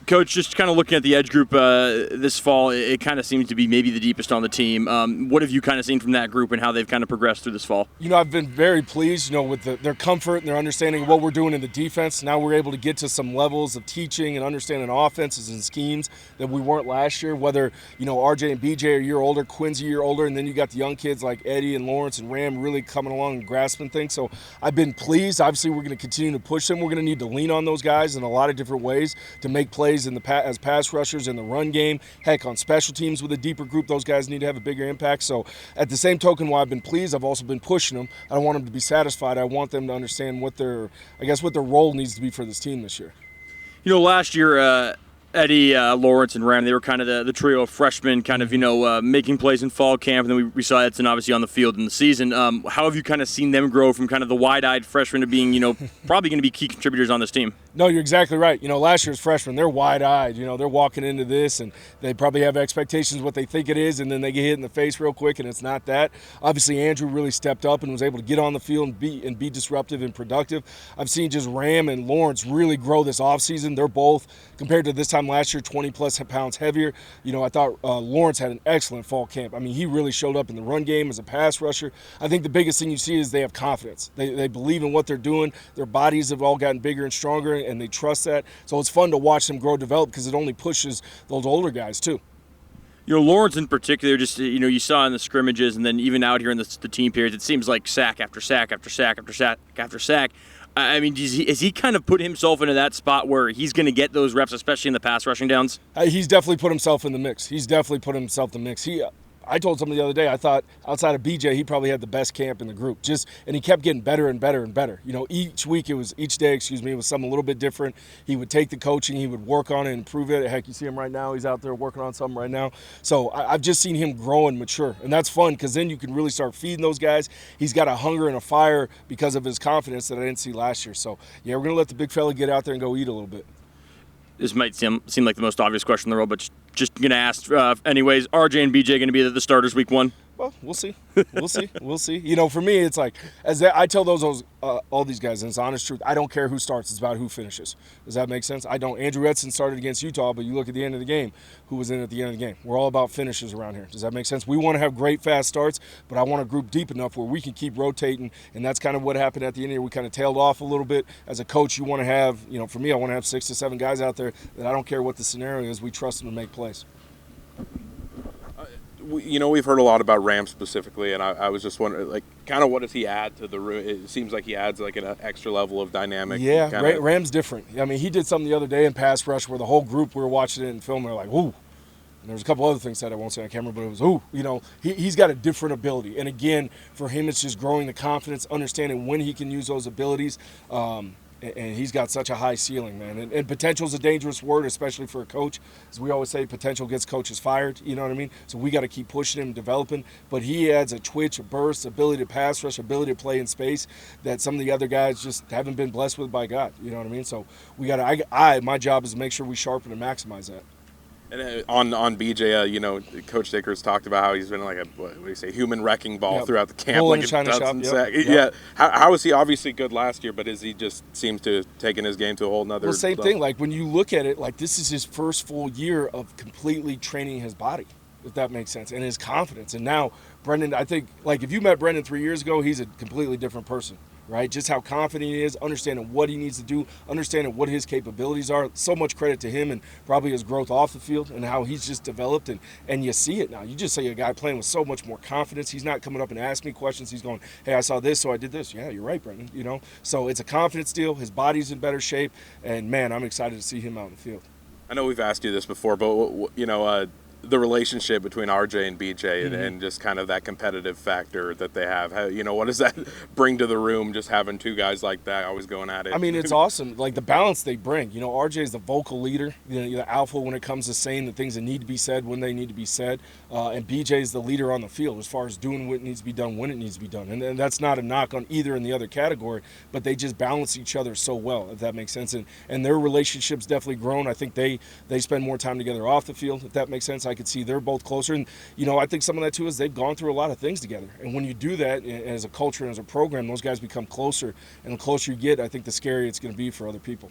Coach, just kind of looking at the edge group this fall, it kind of seems to be maybe the deepest on the team. What have you kind of seen from that group and how they've kind of progressed through this fall? I've been very pleased, with their comfort and their understanding of what we're doing in the defense. Now we're able to get to some levels of teaching and understanding offenses and schemes that we weren't last year, whether, RJ and BJ are a year older, Quinn's a year older, and then you got the young kids like Eddie and Lawrence and Ram really coming along and grasping things. So I've been pleased. Obviously, we're going to continue to push them. We're going to need to lean on those guys in a lot of different ways to make plays as pass rushers in the run game. Heck, on special teams with a deeper group, those guys need to have a bigger impact. So at the same token, while I've been pleased, I've also been pushing them. I don't want them to be satisfied. I want them to understand what their role needs to be for this team this year. Last year, Eddie, Lawrence, and Ram, they were kind of the trio of freshmen, kind of, making plays in fall camp, and then we saw Edson obviously on the field in the season. How have you kind of seen them grow from kind of the wide-eyed freshmen to being, probably going to be key contributors on this team? No, you're exactly right. Last year's freshmen, they're wide-eyed. They're walking into this, and they probably have expectations of what they think it is, and then they get hit in the face real quick, and it's not that. Obviously, Andrew really stepped up and was able to get on the field and be disruptive and productive. I've seen just Ram and Lawrence really grow this offseason. They're both, compared to this time last year, 20-plus pounds heavier. I thought Lawrence had an excellent fall camp. I mean, he really showed up in the run game as a pass rusher. I think the biggest thing you see is they have confidence. They believe in what they're doing. Their bodies have all gotten bigger and stronger, and they trust that. So it's fun to watch them grow, develop, because it only pushes those older guys too. Lawrence in particular, just, you saw in the scrimmages and then even out here in the team periods, it seems like sack after sack after sack after sack after sack. I mean, is he kind of put himself into that spot where he's going to get those reps, especially in the pass rushing downs? He's definitely put himself in the mix. I told somebody the other day, I thought outside of BJ, he probably had the best camp in the group. And he kept getting better and better and better. Each day, it was something a little bit different. He would take the coaching, he would work on it and improve it. Heck, you see him right now. He's out there working on something right now. So I've just seen him grow and mature. And that's fun because then you can really start feeding those guys. He's got a hunger and a fire because of his confidence that I didn't see last year. So, yeah, we're going to let the big fella get out there and go eat a little bit. This might seem like the most obvious question in the world, but just going to ask anyways. RJ and BJ going to be the starters week 1? Well, we'll see. We'll see. For me, it's like, I tell all these guys, and it's the honest truth, I don't care who starts. It's about who finishes. Does that make sense? I don't. Andrew Edson started against Utah, but you look at the end of the game, who was in at the end of the game? We're all about finishes around here. Does that make sense? We want to have great, fast starts, but I want a group deep enough where we can keep rotating, and that's kind of what happened at the end of the year. We kind of tailed off a little bit. As a coach, you want to have, for me, I want to have 6 to 7 guys out there that I don't care what the scenario is. We trust them to make plays. We've heard a lot about Ram specifically, and I was just wondering, kind of what does he add to the room? It seems like he adds, an extra level of dynamic. Yeah, Ram's different. I mean, he did something the other day in pass rush where the whole group, we were watching it in film, and they're like, ooh. And there's a couple other things that I won't say on camera, but it was, ooh. He's got a different ability. And again, for him, it's just growing the confidence, understanding when he can use those abilities. And he's got such a high ceiling, man. And potential is a dangerous word, especially for a coach. As we always say, potential gets coaches fired, you know what I mean? So we got to keep pushing him, developing. But he adds a twitch, a burst, ability to pass rush, ability to play in space that some of the other guys just haven't been blessed with by God, you know what I mean? So we got to, my job is to make sure we sharpen and maximize that. And on BJ, Coach Dickers talked about how he's been like human wrecking ball throughout the camp. Bull in a china shop. Yeah. How was he obviously good last year, but is he just seems to have taken his game to a whole nother level? Same level? thing. Like when you look at it, this is his first full year of completely training his body, if that makes sense, and his confidence. And now Brendan, I think, if you met Brendan 3 years ago, he's a completely different person. Right, just how confident he is, understanding what he needs to do, understanding what his capabilities are. So much credit to him and probably his growth off the field and how he's just developed. And you see it now. You just see a guy playing with so much more confidence. He's not coming up and asking me questions. He's going, hey, I saw this, so I did this. Yeah, you're right, Brendan. So it's a confidence deal. His body's in better shape. And, man, I'm excited to see him out in the field. I know we've asked you this before, but, the relationship between RJ and BJ and just kind of that competitive factor that they have. What does that bring to the room, just having two guys like that always going at it? I mean, it's awesome. The balance they bring. RJ is the vocal leader, the alpha when it comes to saying the things that need to be said when they need to be said. And BJ is the leader on the field as far as doing what needs to be done when it needs to be done. And that's not a knock on either in the other category, but they just balance each other so well, if that makes sense. And their relationship's definitely grown. I think they spend more time together off the field, if that makes sense. I could see they're both closer. And, I think some of that, too, is they've gone through a lot of things together. And when you do that as a culture and as a program, those guys become closer. And the closer you get, I think the scarier it's going to be for other people.